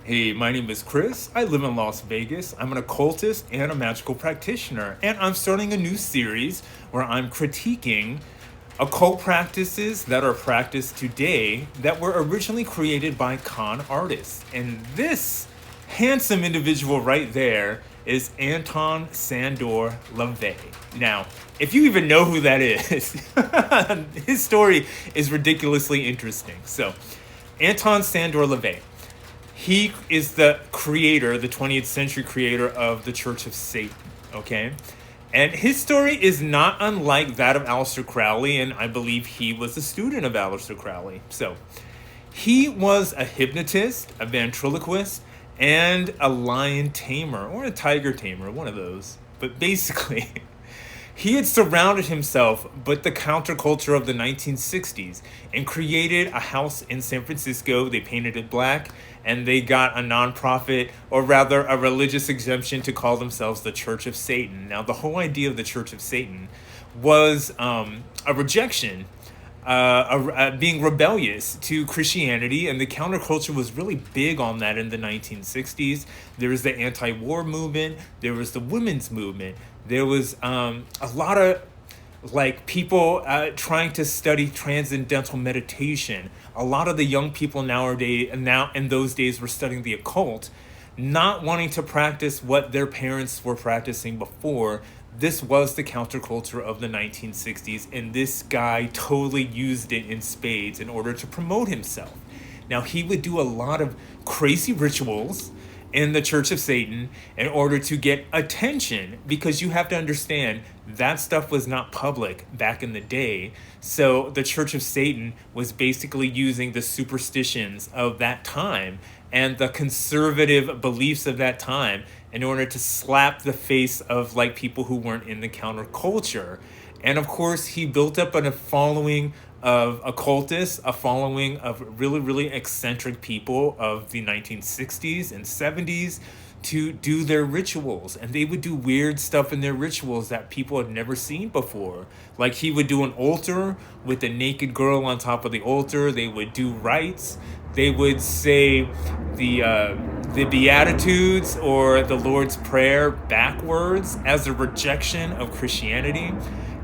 Hey, my name is Chris. I live in Las Vegas. I'm an occultist and a magical practitioner, and I'm starting a new series where I'm critiquing occult practices that are practiced today that were originally created by con artists. And this handsome individual right there is Anton Sandor LaVey. Now, if you even know who that is, his story is ridiculously interesting. So, Anton Sandor LaVey. He is the creator, the 20th century creator of the Church of Satan, okay? And his story is not unlike that of Aleister Crowley, and I believe he was a student of Aleister Crowley. So, he was a hypnotist, a ventriloquist, and a lion tamer, or a tiger tamer, one of those. But basically, he had surrounded himself with the counterculture of the 1960s and created a house in San Francisco. They painted it black, and they got a nonprofit, or rather a religious exemption, to call themselves the Church of Satan. Now, the whole idea of the Church of Satan was a rejection, being rebellious to Christianity, and the counterculture was really big on that in the 1960s. There was the anti-war movement, there was the women's movement, there was a lot of people trying to study transcendental meditation. A lot of the young people nowadays, and now in those days, were studying the occult, not wanting to practice what their parents were practicing before. This was the counterculture of the 1960s, and this guy totally used it in spades in order to promote himself. Now, he would do a lot of crazy rituals in the Church of Satan in order to get attention, because you have to understand that stuff was not public back in the day. So the Church of Satan was basically using the superstitions of that time and the conservative beliefs of that time in order to slap the face of people who weren't in the counterculture. And of course, he built up a following of occultists, a following of really, really eccentric people of the 1960s and 70s to do their rituals. And they would do weird stuff in their rituals that people had never seen before. Like, he would do an altar with a naked girl on top of the altar. They would do rites. They would say the Beatitudes or the Lord's Prayer backwards as a rejection of Christianity.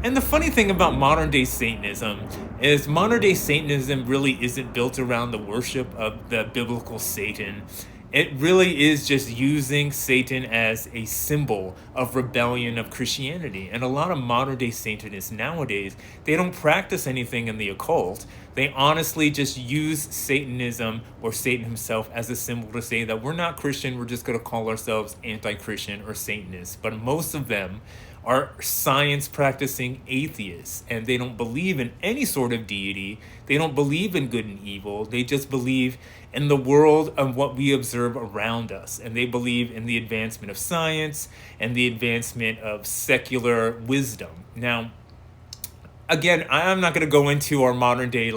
And the funny thing about modern day Satanism is modern day Satanism really isn't built around the worship of the biblical Satan. It really is just using Satan as a symbol of rebellion of Christianity. And a lot of modern day Satanists nowadays, they don't practice anything in the occult. They honestly just use Satanism or Satan himself as a symbol to say that we're not Christian, we're just going to call ourselves anti-Christian or Satanists. But most of them are science practicing atheists, and they don't believe in any sort of deity. They don't believe in good and evil. They just believe in the world of what we observe around us, and they believe in the advancement of science and the advancement of secular wisdom. Now, again, I'm not going to go into our modern day